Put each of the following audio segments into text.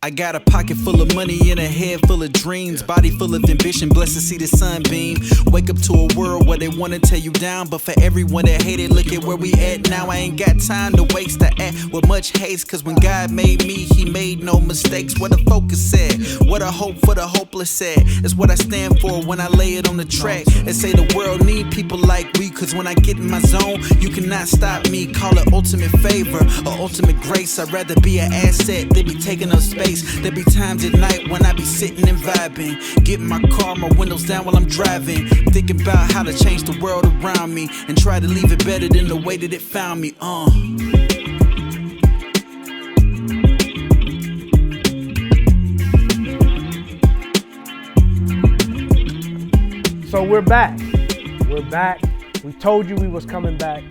I got a pocket full of money and a head full of dreams, body full of ambition, blessed to see the sunbeam. Wake up to a world where they wanna tear you down, but for everyone that hated, look at where we at now. I ain't got time to waste to act with much haste, cause when God made me, he made no mistakes. Where the focus at? What a hope for the hopeless at? It's what I stand for when I lay it on the track. They say the world need people like we, cause when I get in my zone, you cannot stop me. Call it ultimate favor or ultimate grace. I'd rather be an asset than be taking up space. There be times at night when I be sitting and vibing, getting my car, my windows down while I'm driving, thinking about how to change the world around me and try to leave it better than the way that it found me. So we're back. We're back. We told you we was coming back.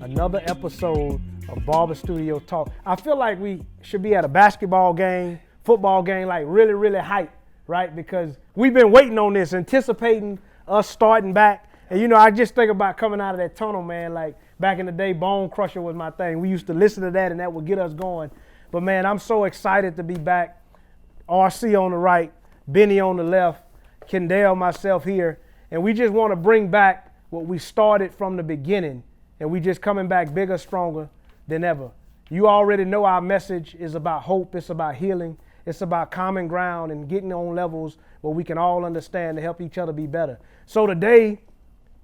Another episode of Barber Studio Talk. I feel like we should be at a basketball game, football game, like really, really hype, right? Because we've been waiting on this, anticipating us starting back. And you know, I just think about coming out of that tunnel, man. Like back in the day, Bone Crusher was my thing. We used to listen to that and that would get us going. But man, I'm so excited to be back. RC on the right, Benny on the left, Kendale, myself here. And we just want to bring back what we started from the beginning. And we just coming back bigger, stronger than ever. You already know our message is about hope. It's about healing. It's about common ground and getting on levels where we can all understand to help each other be better. So today,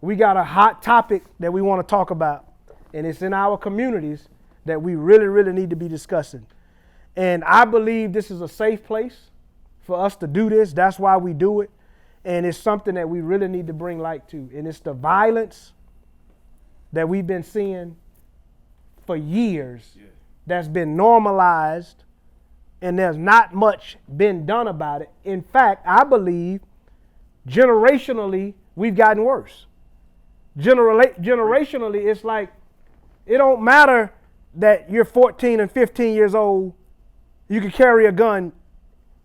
we got a hot topic that we want to talk about. And it's in our communities that we really, really need to be discussing. And I believe this is a safe place for us to do this. That's why we do it. And it's something that we really need to bring light to. And it's the violence that we've been seeing for years that's been normalized, and there's not much been done about it. In fact, I believe generationally, we've gotten worse. Generationally, it's like, it don't matter that you're 14 and 15 years old, you can carry a gun,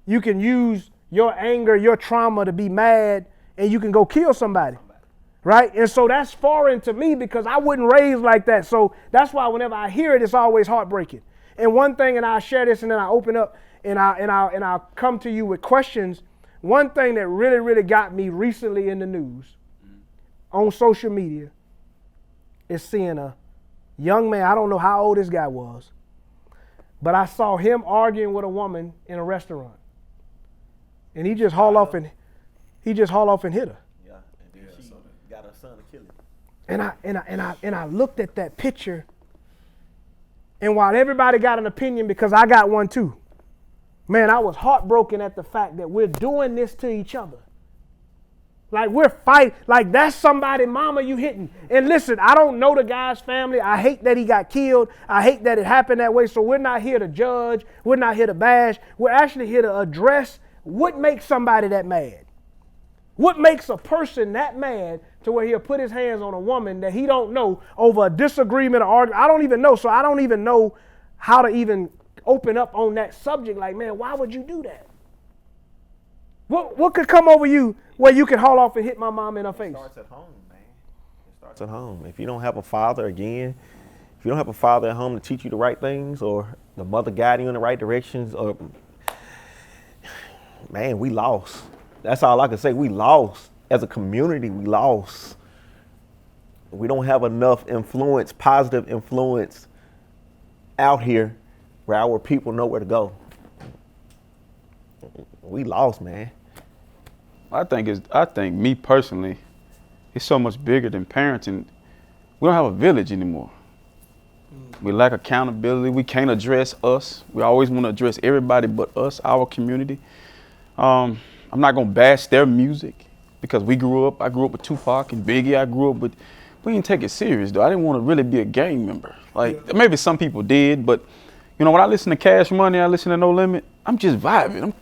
you can use your anger, your trauma to be mad, and you can go kill somebody, right? And so that's foreign to me because I wasn't raised like that. So that's why whenever I hear it, it's always heartbreaking. And one thing, and I'll share this and then I open up and I'll come to you with questions. One thing that really, really got me recently in the news on social media is seeing a young man, I don't know how old this guy was, but I saw him arguing with a woman in a restaurant. And he just hauled off and hit her. Yeah, and then she got her son to kill him. And I looked at that picture, and while everybody got an opinion, because I got one too, man, I was heartbroken at the fact that we're doing this to each other. Like we're fighting, like that's somebody, mama, you hitting. And listen, I don't know the guy's family. I hate that he got killed. I hate that it happened that way. So we're not here to judge. We're not here to bash. We're actually here to address what makes somebody that mad. What makes a person that mad to where he'll put his hands on a woman that he don't know over a disagreement or argument? I don't even know. So I don't even know how to even open up on that subject. Like, man, why would you do that? What could come over you where you could haul off and hit my mom in her face? It starts at home, man. It starts at home. If you don't have a father, if you don't have a father at home to teach you the right things, or the mother guiding you in the right directions, or man, we lost. That's all I can say. We lost. As a community, we lost. We don't have enough influence, positive influence out here where our people know where to go. We lost, man. I think me personally, it's so much bigger than parenting. We don't have a village anymore. We lack accountability. We can't address us. We always want to address everybody but us, our community. I'm not gonna bash their music because I grew up with Tupac and Biggie. We didn't take it serious though. I didn't want to really be a gang member. Like maybe some people did, but you know, when I listen to Cash Money, I listen to No Limit, I'm just vibing.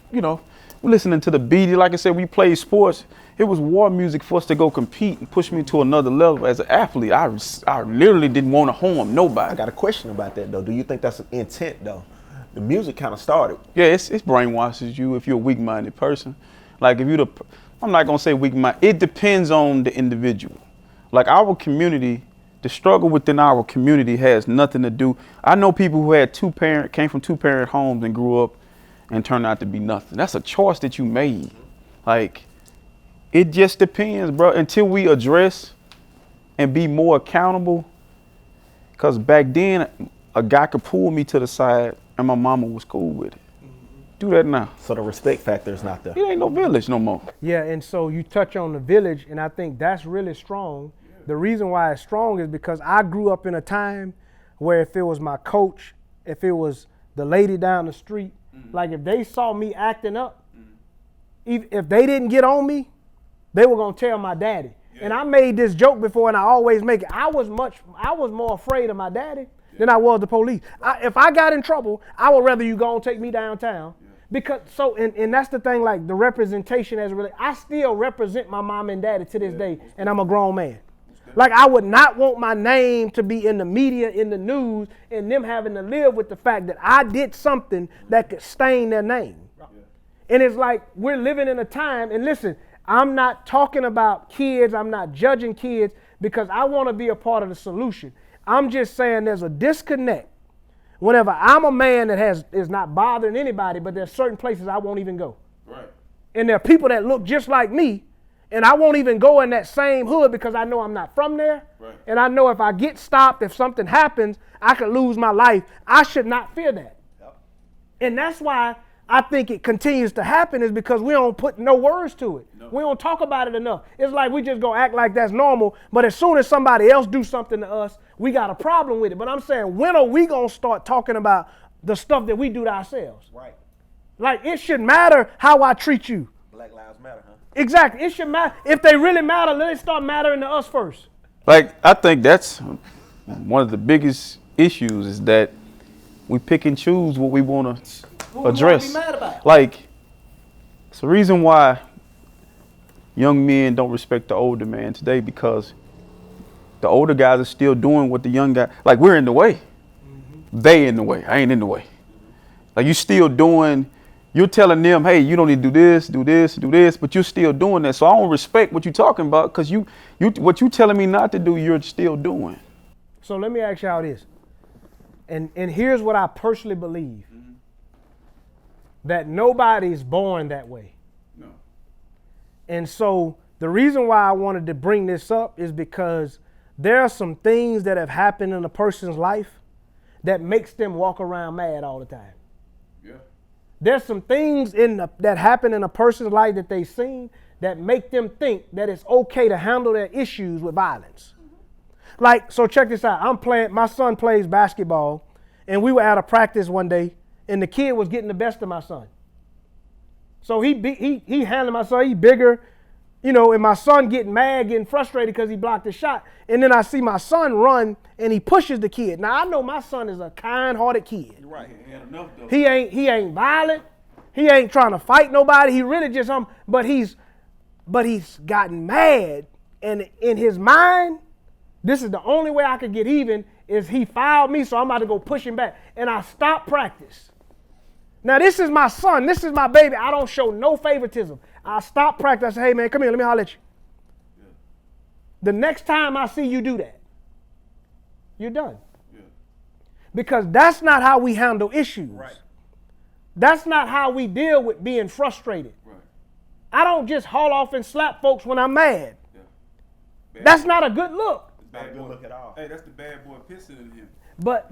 We're listening to the beat. Like I said, we played sports. It was war music for us to go compete and push me to another level. As an athlete, I literally didn't want to harm nobody. I got a question about that though. Do you think that's an intent though? The music kind of started. Yeah, it brainwashes you if you're a weak-minded person. Like I'm not gonna say weak-minded. It depends on the individual. Like our community, the struggle within our community has nothing to do. I know people who had came from two-parent homes and grew up and turn out to be nothing. That's a choice that you made. Like, it just depends, bro, until we address and be more accountable. Because back then, a guy could pull me to the side and my mama was cool with it. Do that now. So the respect factor is not there. It ain't no village no more. Yeah, and so you touch on the village, and I think that's really strong. The reason why it's strong is because I grew up in a time where if it was my coach, if it was the lady down the street, like if they saw me acting up, if they didn't get on me, they were gonna tell my daddy. Yeah. And I made this joke before, and I always make it. I was more afraid of my daddy than I was the police. If I got in trouble, I would rather you go and take me downtown. Because and that's the thing, like the representation as really, I still represent my mom and daddy to this day, and I'm a grown man. Like I would not want my name to be in the media, in the news, and them having to live with the fact that I did something that could stain their name. And it's like we're living in a time, and listen, I'm not talking about kids, I'm not judging kids because I want to be a part of the solution. I'm just saying there's a disconnect. Whenever I'm a man that is not bothering anybody, but there's certain places I won't even go. Right. And there are people that look just like me, and I won't even go in that same hood because I know I'm not from there. Right. And I know if I get stopped, if something happens, I could lose my life. I should not fear that. Yep. And that's why I think it continues to happen is because we don't put no words to it. No. We don't talk about it enough. It's like we just go act like that's normal, but as soon as somebody else do something to us, we got a problem with it. But I'm saying, when are we going to start talking about the stuff that we do to ourselves? Right. Like, it should matter how I treat you. Black lives matter, huh? Exactly. It should matter. If they really matter, let it start mattering to us first. Like, I think that's one of the biggest issues is that we pick and choose what we want to address. Like, it's the reason why young men don't respect the older man today, because the older guys are still doing what the young guy, like we're in the way. Mm-hmm. They in the way. I ain't in the way. Like you still doing, you're telling them, hey, you don't need to do this, do this, do this, but you're still doing that. So I don't respect what you're talking about because you what you telling me not to do, you're still doing. So let me ask y'all this. And here's what I personally believe. Mm-hmm. That nobody's born that way. No. And so the reason why I wanted to bring this up is because there are some things that have happened in a person's life that makes them walk around mad all the time. Yeah. There's some things that happen in a person's life that they've seen that make them think that it's okay to handle their issues with violence. Mm-hmm. Like, so check this out. My son plays basketball, and we were at a practice one day, and the kid was getting the best of my son. So he handled my son, he bigger, you know, and my son getting mad, getting frustrated because he blocked the shot. And then I see my son run and he pushes the kid. Now I know my son is a kind-hearted kid. You're right. He had enough though. He ain't violent. He ain't trying to fight nobody. He really just but he's gotten mad, and in his mind, this is the only way I could get even is he fouled me, so I'm about to go push him back. And I stopped practice. Now this is my son, this is my baby. I don't show no favoritism. I stop practice. I say, hey man, come here, let me holler at you. Yeah. The next time I see you do that, you're done. Yeah. Because that's not how we handle issues. Right. That's not how we deal with being frustrated. Right. I don't just haul off and slap folks when I'm mad. Yeah. That's not a good look. Bad boy look at all. Hey, that's the bad boy pissing in him. But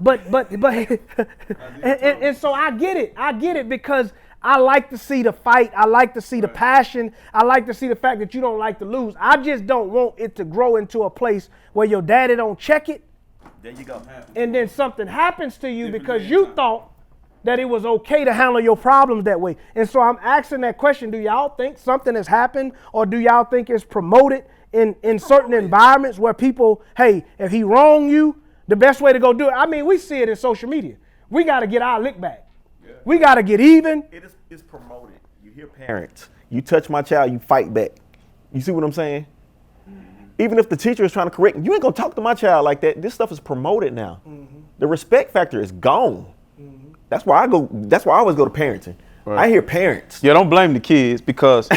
and so I get it because I like to see the fight. I like to see the passion. I like to see the fact that you don't like to lose. I just don't want it to grow into a place where your daddy don't check it. There you go. And then something happens to you because you thought that it was okay to handle your problems that way. And so I'm asking that question, do y'all think something has happened, or do y'all think it's promoted in certain environments where people, hey, if he wrong you, the best way to go do it. I mean, we see it in social media. We got to get our lick back. Yeah. We got to get even. It's promoted. You hear parents. You touch my child, you fight back. You see what I'm saying? Mm-hmm. Even if the teacher is trying to correct you ain't going to talk to my child like that. This stuff is promoted now. Mm-hmm. The respect factor is gone. Mm-hmm. That's why I always go to parenting. Right. I hear parents. Yeah, don't blame the kids because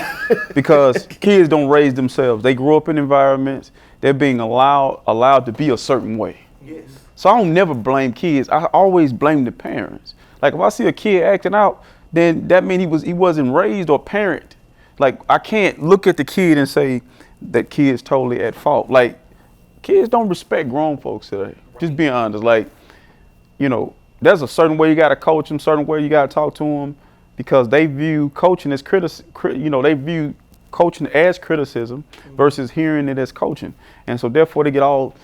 kids don't raise themselves. They grow up in environments. They're being allowed to be a certain way. Yes. So I don't never blame kids. I always blame the parents. Like if I see a kid acting out, then that means he wasn't raised or parent. Like, I can't look at the kid and say that kid's totally at fault. Like, kids don't respect grown folks today. Just being honest. Like, you know, there's a certain way you got to coach them, certain way you got to talk to them, because they view coaching as they view coaching as criticism versus hearing it as coaching. And so therefore they get all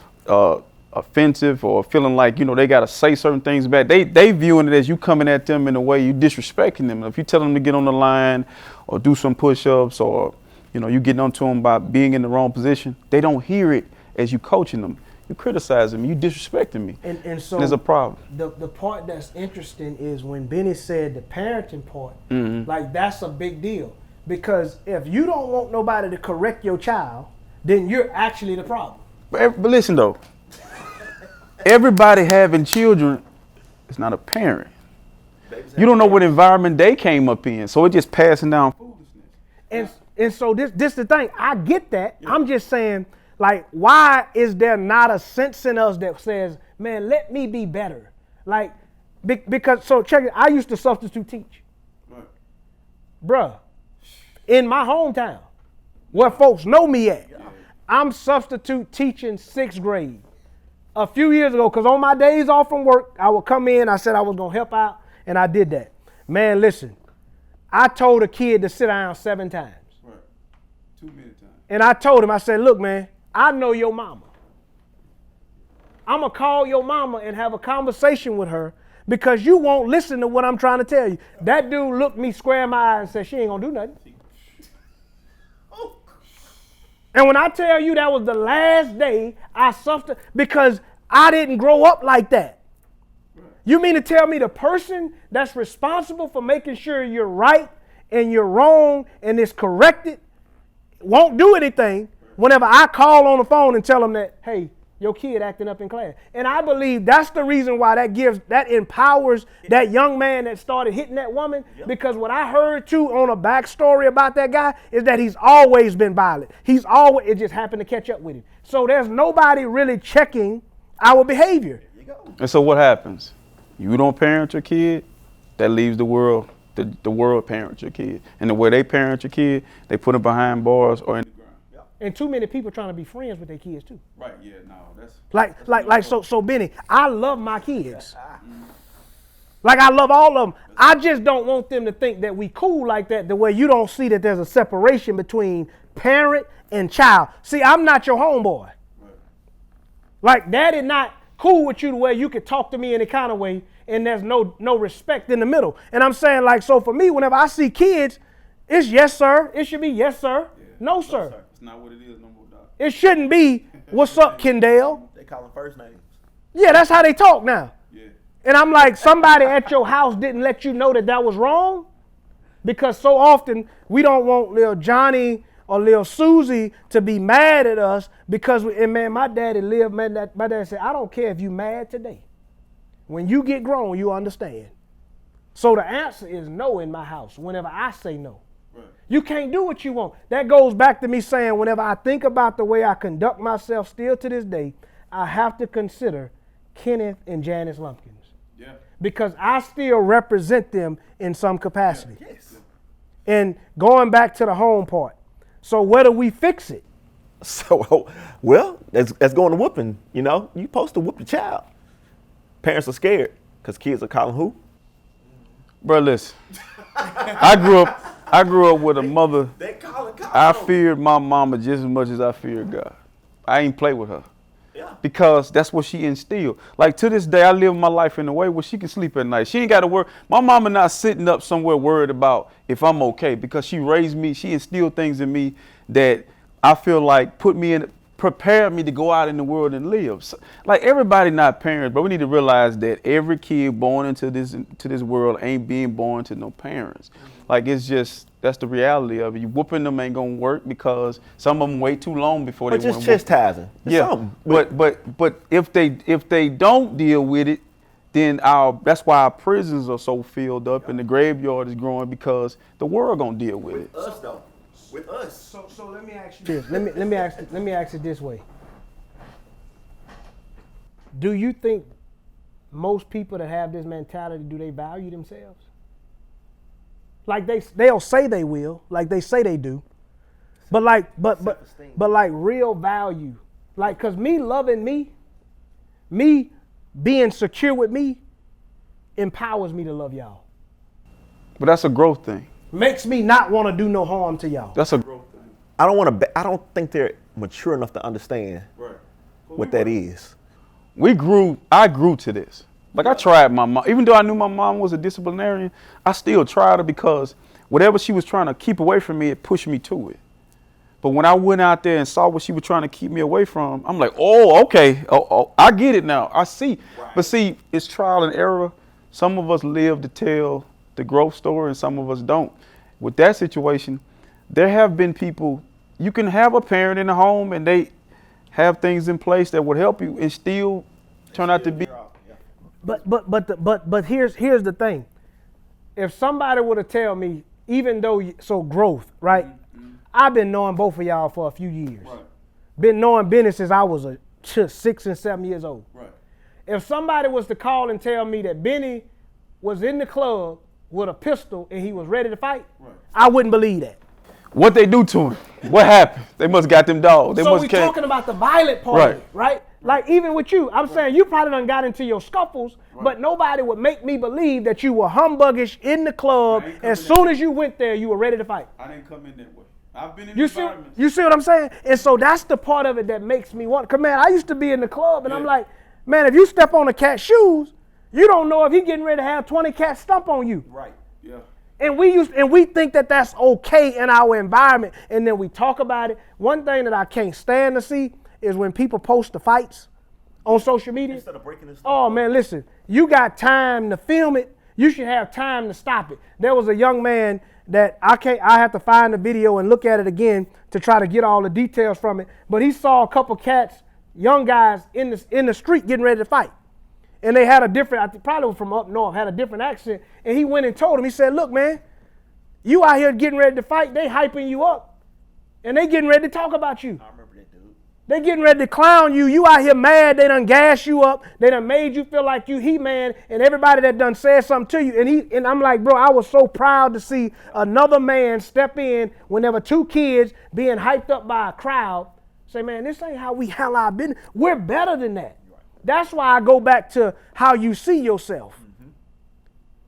offensive or feeling like, you know, they got to say certain things back. They viewing it as you coming at them in a way you disrespecting them. If you tell them to get on the line or do some push-ups or, you know, you getting onto them by being in the wrong position, they don't hear it as you coaching them. You criticizing me, you disrespecting me. And so there's a problem. The part that's interesting is when Benny said the parenting part, like that's a big deal. Because if you don't want nobody to correct your child, then you're actually the problem. But listen though, everybody having children is not a parent. You don't know what environment they came up in, so it's just passing down foolishness. And so this the thing. I get that. Yeah. I'm just saying, like, why is there not a sense in us that says, man, let me be better? Like, because, so check it, I used to substitute teach. Right. Bruh, in my hometown, where folks know me at, I'm substitute teaching 6th grade. A few years ago, because on my days off from work, I would come in, I said I was going to help out, and I did that. Man, listen, I told a kid to sit down 7 times. Right. Too many times. And I told him, I said, look, man, I know your mama. I'm going to call your mama and have a conversation with her because you won't listen to what I'm trying to tell you. That dude looked me square in my eye and said, she ain't going to do nothing. And when I tell you that was the last day I suffered because I didn't grow up like that. You mean to tell me the person that's responsible for making sure you're right and you're wrong and it's corrected won't do anything whenever I call on the phone and tell them that, hey, your kid acting up in class. And I believe that's the reason why that empowers that young man that started hitting that woman. Yep. Because what I heard too on a backstory about that guy is that he's always been violent. It just happened to catch up with him. So there's nobody really checking our behavior. There you go. And so what happens? You don't parent your kid, that leaves the world. The world parents your kid. And the way they parent your kid, they put them behind bars or in the ground. And too many people trying to be friends with their kids too. Right, yeah, no, that's so Benny, I love my kids. Like I love all of them. I just don't want them to think that we cool like that, the way you don't see that there's a separation between parent and child. See, I'm not your homeboy. Right. Like daddy not cool with you the way you could talk to me any kind of way and there's no respect in the middle. And I'm saying like, so for me, whenever I see kids, it's yes, sir. It should be yes, sir. Yeah. No, sir. It's not what it is no more, dog. It shouldn't be, what's up, Kendale? They call them first names. Yeah, that's how they talk now. Yeah. And I'm like, somebody at your house didn't let you know that was wrong? Because so often we don't want little Johnny or little Susie to be mad at us because, and man, my daddy lived, man, my dad said, I don't care if you mad today. When you get grown, you understand. So the answer is no in my house whenever I say no. Right. You can't do what you want. That goes back to me saying whenever I think about the way I conduct myself still to this day, I have to consider Kenneth and Janice Lumpkins. Yeah. Because I still represent them in some capacity. Yeah. Yes. And going back to the home part. So where do we fix it? So, well, that's going to whooping. You know, you supposed to whoop the child. Parents are scared because kids are calling who? Bro, listen. I grew up with a mother. I feared my mama just as much as I feared God. I ain't play with her. Yeah. Because that's what she instilled. Like to this day, I live my life in a way where she can sleep at night. She ain't got to worry. My mama not sitting up somewhere worried about if I'm okay because she raised me. She instilled things in me that I feel like prepared me to go out in the world and live. So, like everybody not parents, but we need to realize that every kid born into this world ain't being born to no parents. Like it's just, that's the reality of it. You whooping them ain't gonna work because some of them wait too long before they want to whoop. But just chastising. Yeah, but if they don't deal with it, then that's why our prisons are so filled up and the graveyard is growing because the world gonna deal with it. Us though. With us. So let me ask you this. Let me ask it this way. Do you think most people that have this mentality, do they value themselves? Like they'll say they will, like they say they do. But like real value. Like, cause me loving me being secure with me empowers me to love y'all. But that's a growth thing. Makes me not want to do no harm to y'all. That's a growth thing. I don't think they're mature enough to understand what that is. I grew to this. Like I tried my mom, even though I knew my mom was a disciplinarian, I still tried her because whatever she was trying to keep away from me, it pushed me to it. But when I went out there and saw what she was trying to keep me away from, I'm like, oh, okay. Oh, I get it now. I see. Right. But see, it's trial and error. Some of us live to tell the growth story and some of us don't. With that situation, there have been people, you can have a parent in the home and they have things in place that would help you and still turn out to be. But here's the thing. If somebody were to tell me, even though growth, right? Mm-hmm. I've been knowing both of y'all for a few years. Right. Been knowing Bennie since I was 6 and 7 years old. Right. If somebody was to call and tell me that Bennie was in the club with a pistol and he was ready to fight, right, I wouldn't believe that. What they do to him? What happened? They must got them dogs. So we're talking about the violent part, right? Like even with you, I'm saying you probably done got into your scuffles, but nobody would make me believe that you were humbuggish in the club. As soon as you went there, you were ready to fight. I didn't come in that way. I've been in environments. You see what I'm saying? And so that's the part of it that makes me want. Cause man, I used to be in the club and I'm like, man, if you step on a cat's shoes, you don't know if he getting ready to have 20 cats stomp on you. Right. Yeah. And we think that that's okay in our environment, and then we talk about it. One thing that I can't stand to see is when people post the fights on social media. Instead of breaking this stuff. Oh man, listen, you got time to film it. You should have time to stop it. There was a young man that I have to find the video and look at it again to try to get all the details from it. But he saw a couple cats, young guys in the street getting ready to fight. And they had a different, I think probably from up north, had a different accent. And he went and told him, he said, look, man, you out here getting ready to fight, they hyping you up. And they getting ready to talk about you. I remember that dude. They getting ready to clown you. You out here mad, they done gas you up. They done made you feel like you He-Man and everybody that done said something to you. And I'm like, bro, I was so proud to see another man step in whenever two kids being hyped up by a crowd. Say, man, this ain't how I've been. We're better than that. That's why I go back to how you see yourself,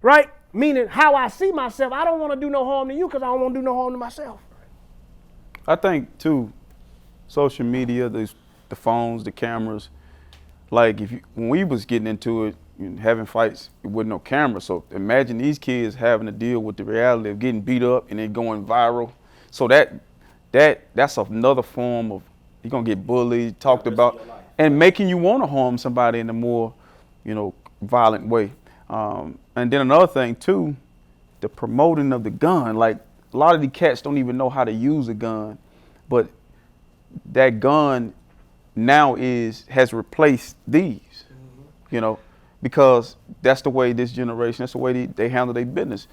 right? Meaning how I see myself. I don't want to do no harm to you because I don't want to do no harm to myself. I think too, social media, the phones, the cameras. Like when we was getting into it, having fights with no camera. So imagine these kids having to deal with the reality of getting beat up and then going viral. So that's another form of you're gonna get bullied, talked about. And making you want to harm somebody in a more, violent way. And then another thing too, the promoting of the gun. Like a lot of these cats don't even know how to use a gun, but that gun now has replaced these, because that's the way this generation, that's the way they handle their business.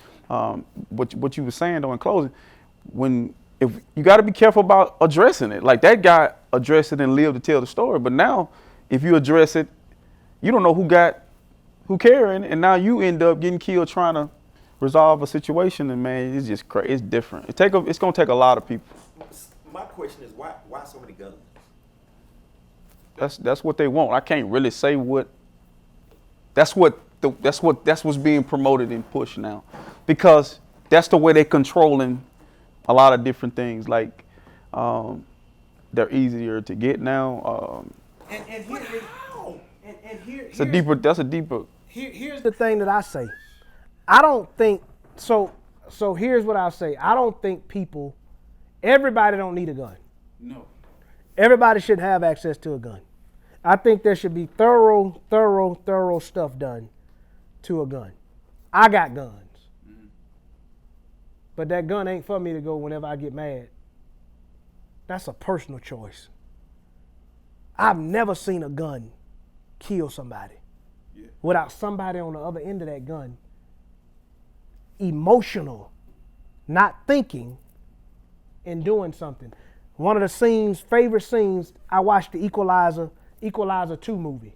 What you were saying though in closing, if you got to be careful about addressing it. Like that guy addressed it and lived to tell the story. But now, if you address it, you don't know who carrying, and now you end up getting killed trying to resolve a situation. And man, it's just crazy. It's different. It's gonna take a lot of people. My question is why so many guns? That's what they want. I can't really say what. That's what's being promoted and pushed now, because that's the way they're controlling a lot of different things. Like they're easier to get now. Here's the thing that I say. I don't think so. Here's what I'll say. I don't think everybody don't need a gun. No. Everybody should have access to a gun. I think there should be thorough stuff done to a gun. I got guns. But that gun ain't for me to go whenever I get mad. That's a personal choice. I've never seen a gun kill somebody without somebody on the other end of that gun emotional, not thinking, and doing something. One of the favorite scenes, I watched the Equalizer 2 movie.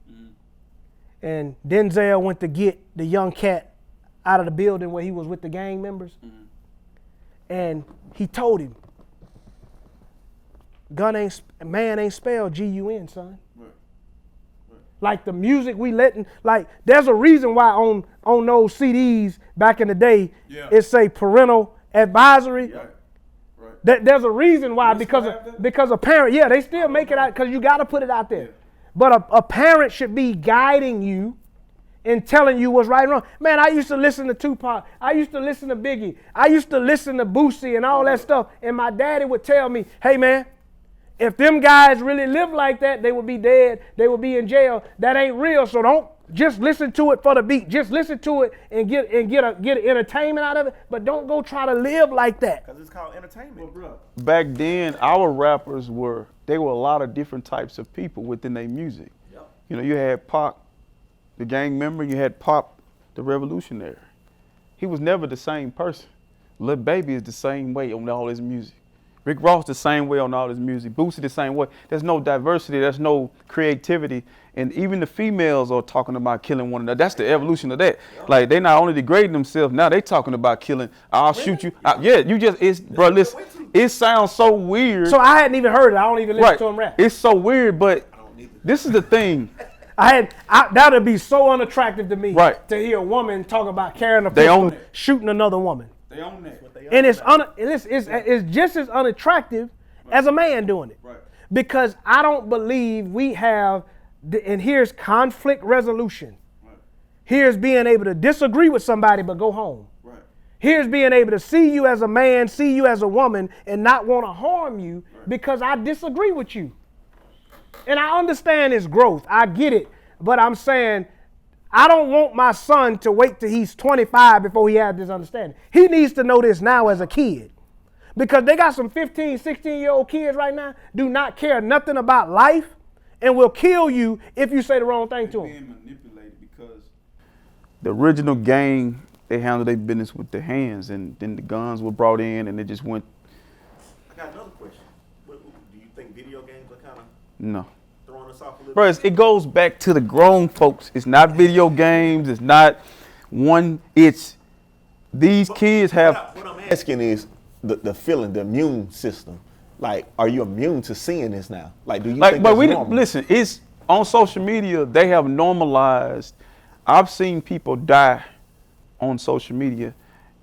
And Denzel went to get the young cat out of the building where he was with the gang members. And he told him, man ain't spelled G-U-N, son. Like the music we letting, like there's a reason why on those CDs back in the day, it say parental advisory. There's a reason why, because a parent, they still make it out because you got to put it out there. But a parent should be guiding you and telling you what's right and wrong. Man, I used to listen to Tupac. I used to listen to Biggie. I used to listen to Boosie and all that stuff. And my daddy would tell me, hey man, if them guys really lived like that, they would be dead. They would be in jail. That ain't real. So don't just listen to it for the beat. Just listen to it and get entertainment out of it. But don't go try to live like that. Because it's called entertainment. Back then, our rappers were a lot of different types of people within their music. Yep. You know, you had Pac, the gang member. You had Pop, the revolutionary. He was never the same person. Lil Baby is the same way on all his music. Rick Ross the same way on all his music. Boosie the same way. There's no diversity. There's no creativity. And even the females are talking about killing one another. That's the evolution of that. Like, they not only degrading themselves, now they talking about killing. I'll shoot you. Bro, listen, it sounds so weird. So I hadn't even heard it. I don't even listen to him rap. It's so weird, but this is the thing. That'd be so unattractive to me. Right. To hear a woman talk about carrying a pistol, shooting another woman. They own that. And it's just as unattractive as a man doing it. Right. Because I don't believe we have, and here's conflict resolution. Right. Here's being able to disagree with somebody but go home. Right. Here's being able to see you as a man, see you as a woman, and not want to harm you because I disagree with you. And I understand it's growth. I get it. But I'm saying, I don't want my son to wait till he's 25 before he has this understanding. He needs to know this now as a kid. Because they got some 15, 16-year-old kids right now do not care nothing about life and will kill you if you say the wrong thing to them. Being manipulated because the original gang, they handled their business with their hands, and then the guns were brought in and they just went. I got another question. Do you think video games are kind of No. throwing us off a little Bro, it goes back to the grown folks. It's not video games. It's not it's these kids have. What I'm asking is the feeling, the immune system. Like, are you immune to seeing this now? Like, do you think But that's normal? listen, it's on social media, they have normalized. I've seen people die on social media,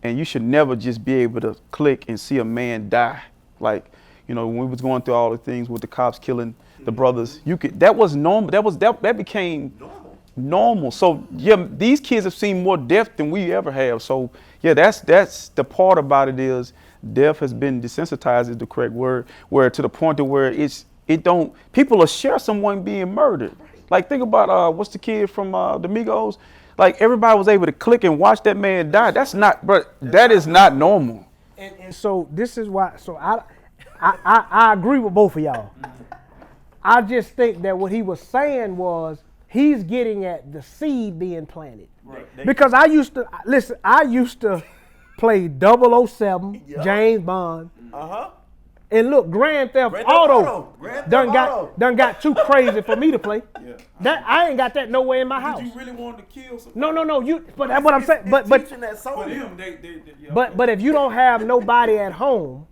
and you should never just be able to click and see a man die. Like, you know, when we was going through all the things with the cops killing the brothers, that was normal. That became normal. So yeah, these kids have seen more death than we ever have. So yeah, that's the part about it is death has been desensitized is the correct word, where to the point to where people will share someone being murdered. Like, think about what's the kid from the Migos? Like, everybody was able to click and watch that man die. That is not normal. And so this is why. So I agree with both of y'all. I just think that what he was saying was he's getting at the seed being planted. Right. Because I used to play 007, James Bond. And look, Grand Theft Auto done got too crazy for me to play. Yeah. That I ain't got that nowhere in my house. Did you really want to kill somebody? No. But that's what I'm saying. But if you don't have nobody at home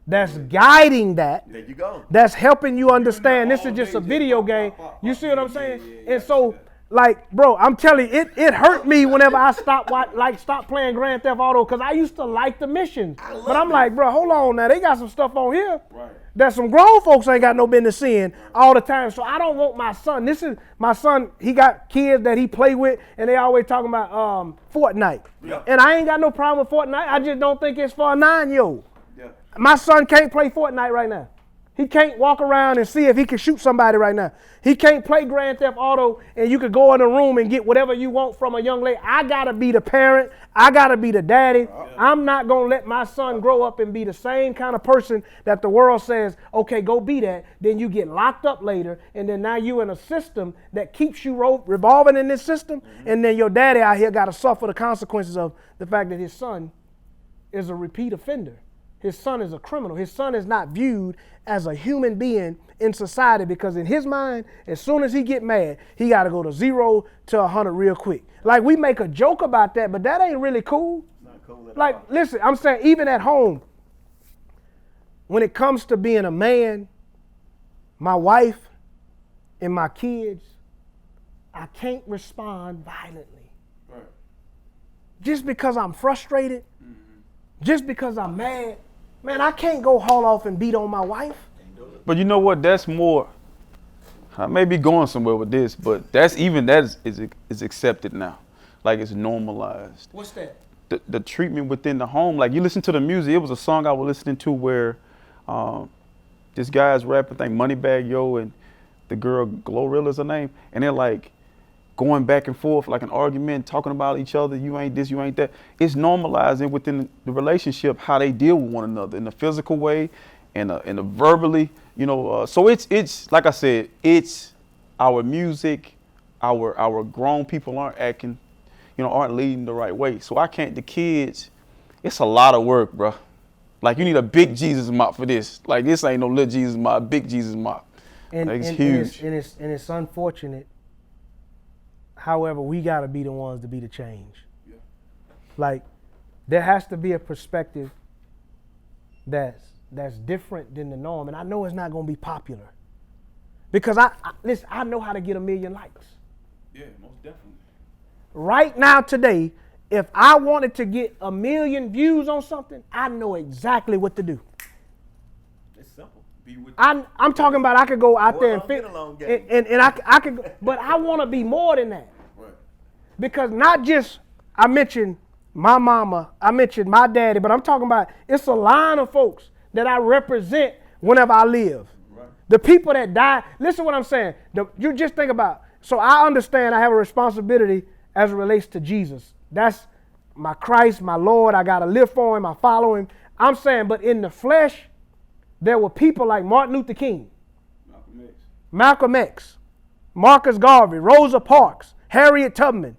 that's guiding that, there you go. That's helping you understand this is just a video game. You see what I'm saying? And so, like, bro, I'm telling you, it hurt me whenever I stopped playing Grand Theft Auto because I used to like the missions. But I'm like, bro, hold on now. They got some stuff on here that some grown folks ain't got no business seeing all the time. So I don't want my son. This is my son. He got kids that he play with, and they always talking about Fortnite. Yeah. And I ain't got no problem with Fortnite. I just don't think it's for a 9-year-old. Yeah. My son can't play Fortnite right now. He can't walk around and see if he can shoot somebody right now. He can't play Grand Theft Auto and you could go in the room and get whatever you want from a young lady. I got to be the parent. I got to be the daddy. I'm not going to let my son grow up and be the same kind of person that the world says, okay, go be that. Then you get locked up later, and then now you in a system that keeps you revolving in this system, and then your daddy out here got to suffer the consequences of the fact that his son is a repeat offender. His son is a criminal. His son is not viewed as a human being in society because in his mind, as soon as he get mad, he got to go to 0 to 100 real quick. Like, we make a joke about that, but that ain't really cool. Like, listen, I'm saying even at home, when it comes to being a man, my wife and my kids, I can't respond violently. Right. Just because I'm frustrated, just because I'm mad, man, I can't go haul off and beat on my wife. But you know what? That's more. I may be going somewhere with this, but that is accepted now. Like it's normalized. What's that? The treatment within the home. Like you listen to the music. It was a song I was listening to where this guy's rapping, I think Moneybagg Yo and the girl Glorilla's her name, and they're like going back and forth like an argument, talking about each other. You ain't this, you ain't that. It's normalizing within the relationship how they deal with one another in a physical way, and a verbally. You know, so it's like I said, it's our music, our grown people aren't acting, aren't leading the right way. So the kids, it's a lot of work, bro. Like you need a big Jesus mop for this. Like this ain't no little Jesus mop, big Jesus mop. And, like, it's huge. And it's unfortunate. However, we gotta be the ones to be the change. Yeah. Like there has to be a perspective that's different than the norm. And I know it's not going to be popular. Because listen, I know how to get 1 million likes. Yeah, most definitely. Right now, today, if I wanted to get 1 million views on something, I know exactly what to do. It's simple. Be with I'm talking about I could go out there and fit and I could go, but I want to be more than that. Right. Because not just, I mentioned my mama, I mentioned my daddy, but I'm talking about it's a line of folks that I represent whenever I live. Right. The people that die, listen to what I'm saying. You just think about, so I understand I have a responsibility as it relates to Jesus. That's my Christ, my Lord. I got to live for him. I follow him. I'm saying, but in the flesh, there were people like Martin Luther King, Malcolm X, Marcus Garvey, Rosa Parks, Harriet Tubman.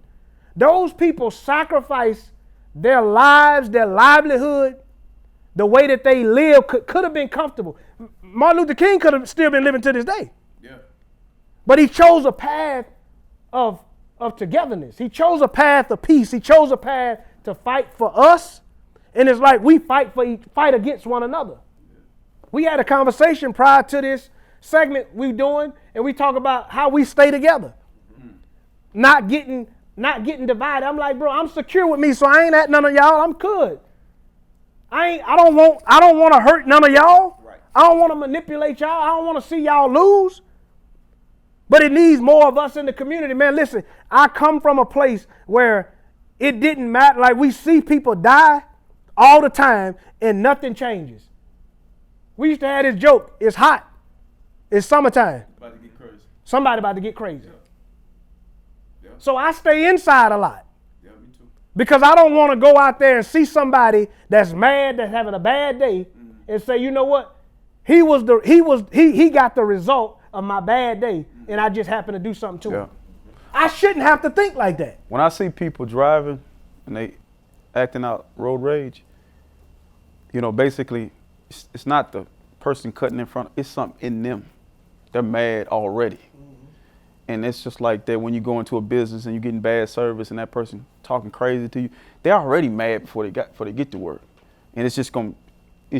Those people sacrificed their lives, their livelihood, the way that they live could have been comfortable. Martin Luther King could have still been living to this day. Yeah. But he chose a path of togetherness. He chose a path of peace. He chose a path to fight for us. And it's like we fight against one another. We had a conversation prior to this segment we doing, and we talk about how we stay together. Not getting divided. I'm like, bro, I'm secure with me, so I ain't at none of y'all. I'm good. I don't want to hurt none of y'all. Right. I don't want to manipulate y'all. I don't want to see y'all lose. But it needs more of us in the community. Man, listen, I come from a place where it didn't matter. Like we see people die all the time and nothing changes. We used to have this joke. It's hot. It's summertime. About to get crazy. Somebody about to get crazy. Yeah. So I stay inside a lot. Yeah, me too. Because I don't want to go out there and see somebody that's mad, that's having a bad day, and say, you know what? He got the result of my bad day, and I just happened to do something to him. I shouldn't have to think like that. When I see people driving and they acting out road rage, basically it's not the person cutting in front, it's something in them. They're mad already. And it's just like that when you go into a business and you're getting bad service and that person talking crazy to you, they're already mad before they get to work. And it's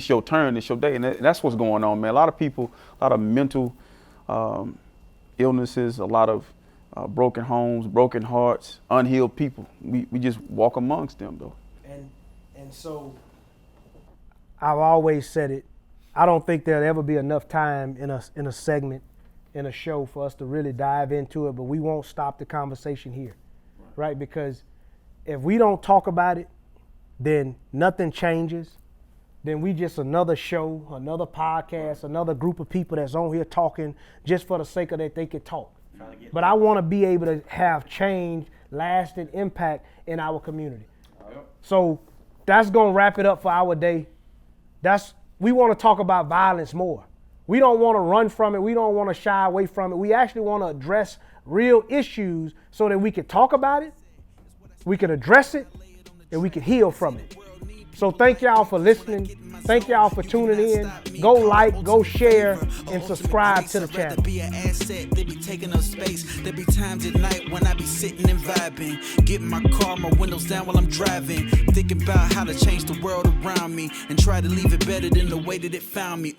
your turn, it's your day. And that's what's going on, man. A lot of people, a lot of mental illnesses, a lot of broken homes, broken hearts, unhealed people. We just walk amongst them, though. And so I've always said it. I don't think there'll ever be enough time in a segment, in a show for us to really dive into it, but we won't stop the conversation here, right? Because if we don't talk about it, then nothing changes. Then we just another show, another podcast, another group of people that's on here talking just for the sake of that they could talk. But I want to be able to have change, lasting impact in our community. So that's going to wrap it up for our day. We want to talk about violence more. We don't want to run from it. We don't want to shy away from it. We actually want to address real issues so that we can talk about it, we can address it, and we can heal from it. So thank y'all for listening. Thank y'all for tuning in. Go like, go share, and subscribe to the channel. Be an asset, they be taking up space. There be times at night when I be sitting and vibing, getting my car, my windows down while I'm driving, thinking about how to change the world around me and try to leave it better than the way that it found me.